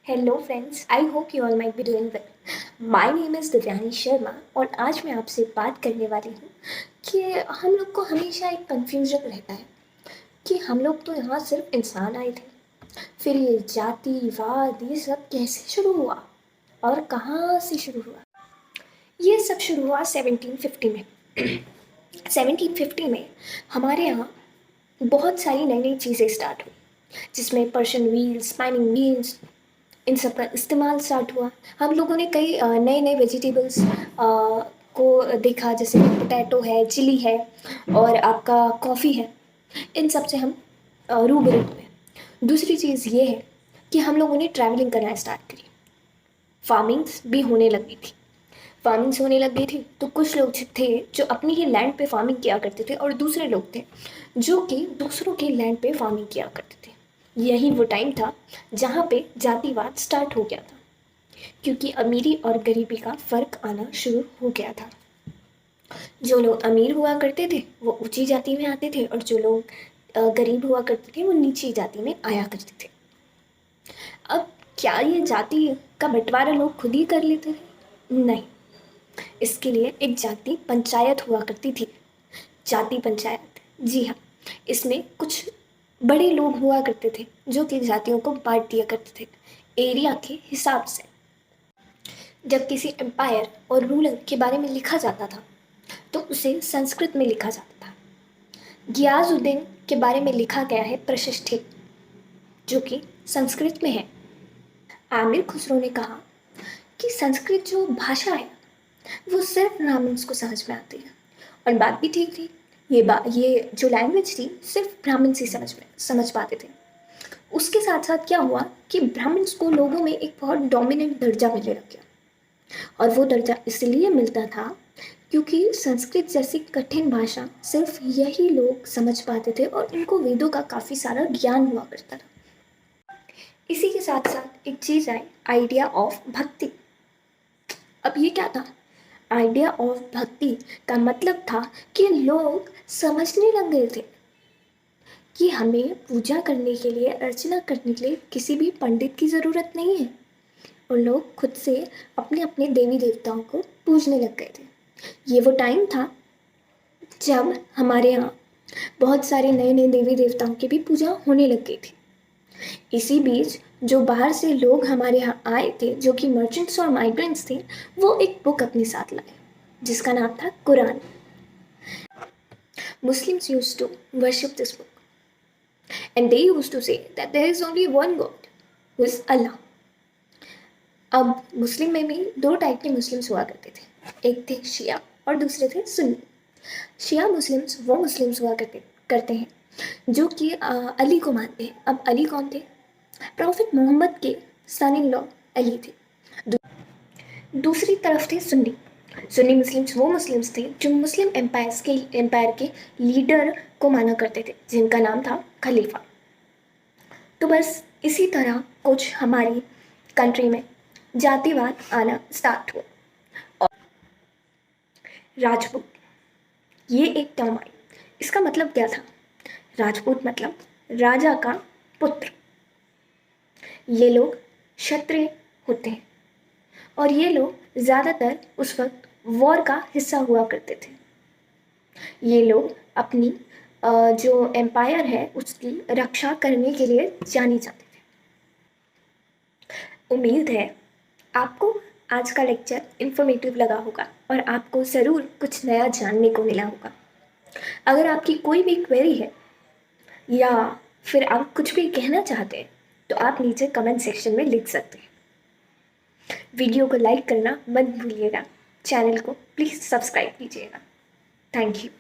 Hello friends, I hope you all might be doing well. My name is Divyani Sharma और आज मैं आपसे बात करने वाली हूँ कि हम लोग को हमेशा एक कन्फ्यूजन रहता है कि हम लोग तो यहाँ सिर्फ इंसान आए थे, फिर ये जातिवाद ये सब कैसे शुरू हुआ और कहाँ से शुरू हुआ। ये सब शुरू हुआ 1750 में। 1750 में हमारे यहाँ बहुत सारी नई नई चीज़ें स्टार्ट हुई, जिसमें पर्शियन व्हील्स, स्पाइनिंग व्हील्स, इन सब का इस्तेमाल स्टार्ट हुआ। हम लोगों ने कई नए नए वेजिटेबल्स को देखा, जैसे पोटैटो है, चिली है और आपका कॉफ़ी है। इन सब से हम रूबरू हुए। दूसरी चीज़ ये है कि हम लोगों ने ट्रैवलिंग करना स्टार्ट करी। फार्मिंग्स भी होने लगी थी। फार्मिंग्स होने लग गई थी तो कुछ लोग थे जो अपनी ही लैंड पे फार्मिंग किया करते थे और दूसरे लोग थे जो कि दूसरों के लैंड पे फार्मिंग किया करते थे। यही वो टाइम था जहाँ पे जातिवाद स्टार्ट हो गया था, क्योंकि अमीरी और गरीबी का फ़र्क आना शुरू हो गया था। जो लोग अमीर हुआ करते थे वो ऊंची जाति में आते थे और जो लोग गरीब हुआ करते थे वो नीची जाति में आया करते थे। अब क्या ये जाति का बंटवारा लोग खुद ही कर लेते थे? नहीं, इसके लिए एक जाति पंचायत हुआ करती थी। जाति पंचायत, जी हाँ, इसमें कुछ बड़े लोग हुआ करते थे जो कि जातियों को बांट दिया करते थे एरिया के हिसाब से। जब किसी एम्पायर और रूलर के बारे में लिखा जाता था तो उसे संस्कृत में लिखा जाता था। गियाजुद्दीन के बारे में लिखा गया है प्रशस्ति, जो कि संस्कृत में है। आमिर खुसरो ने कहा कि संस्कृत जो भाषा है वो सिर्फ ब्राह्मण्स को समझ में आती है, और बात भी ठीक थी। ये जो लैंग्वेज थी सिर्फ ब्राह्मण ही समझ पाते थे। उसके साथ साथ क्या हुआ कि ब्राह्मण्स को लोगों में एक बहुत डोमिनेंट दर्जा मिलने लग गया, और वो दर्जा इसलिए मिलता था क्योंकि संस्कृत जैसी कठिन भाषा सिर्फ यही लोग समझ पाते थे और इनको वेदों का काफ़ी सारा ज्ञान हुआ करता था। इसी के साथ साथ एक चीज़ आई, आइडिया ऑफ भक्ति। अब ये क्या था? आइडिया ऑफ भक्ति का मतलब था कि लोग समझने लग गए थे कि हमें पूजा करने के लिए, अर्चना करने के लिए किसी भी पंडित की ज़रूरत नहीं है, और लोग खुद से अपने अपने देवी देवताओं को पूजने लग गए थे। ये वो टाइम था जब हमारे यहाँ बहुत सारे नए नए देवी देवताओं की भी पूजा होने लग गई थी। इसी बीच जो बाहर से लोग हमारे यहाँ आए थे, जो कि मर्चेंट्स और माइग्रेंट्स थे, वो एक बुक अपने साथ लाए जिसका नाम था Quran. Muslims used to worship this book, and they used to say that there is only one God, who is Allah. अब मुस्लिम में भी दो टाइप के मुस्लिम्स हुआ करते थे, एक थे शिया और दूसरे थे सुन्नी। शिया मुस्लिम्स वो मुस्लिम्स हुआ करते हैं जो कि अली को मानते हैं। अब अली कौन थे? प्रॉफिट मोहम्मद के सन इन लॉ अली थे। दूसरी तरफ थे सुन्नी। सुन्नी मुस्लिम्स वो मुस्लिम्स थे जो मुस्लिम एम्पायर के लीडर को माना करते थे, जिनका नाम था खलीफा। तो बस इसी तरह कुछ हमारी कंट्री में जातिवाद आना स्टार्ट हुआ। और राजपूत, ये एक टर्म आई। इसका मतलब क्या था? राजपूत मतलब राजा का पुत्र। ये लोग क्षत्रिय होते हैं और ये लोग ज़्यादातर उस वक्त वॉर का हिस्सा हुआ करते थे। ये लोग अपनी जो एम्पायर है उसकी रक्षा करने के लिए जाने जाते थे। उम्मीद है आपको आज का लेक्चर इन्फॉर्मेटिव लगा होगा और आपको ज़रूर कुछ नया जानने को मिला होगा। अगर आपकी कोई भी क्वेरी है या फिर आप कुछ भी कहना चाहते हैं तो आप नीचे कमेंट सेक्शन में लिख सकते हैं। वीडियो को लाइक करना मत भूलिएगा, चैनल को प्लीज़ सब्सक्राइब कीजिएगा। Thank you.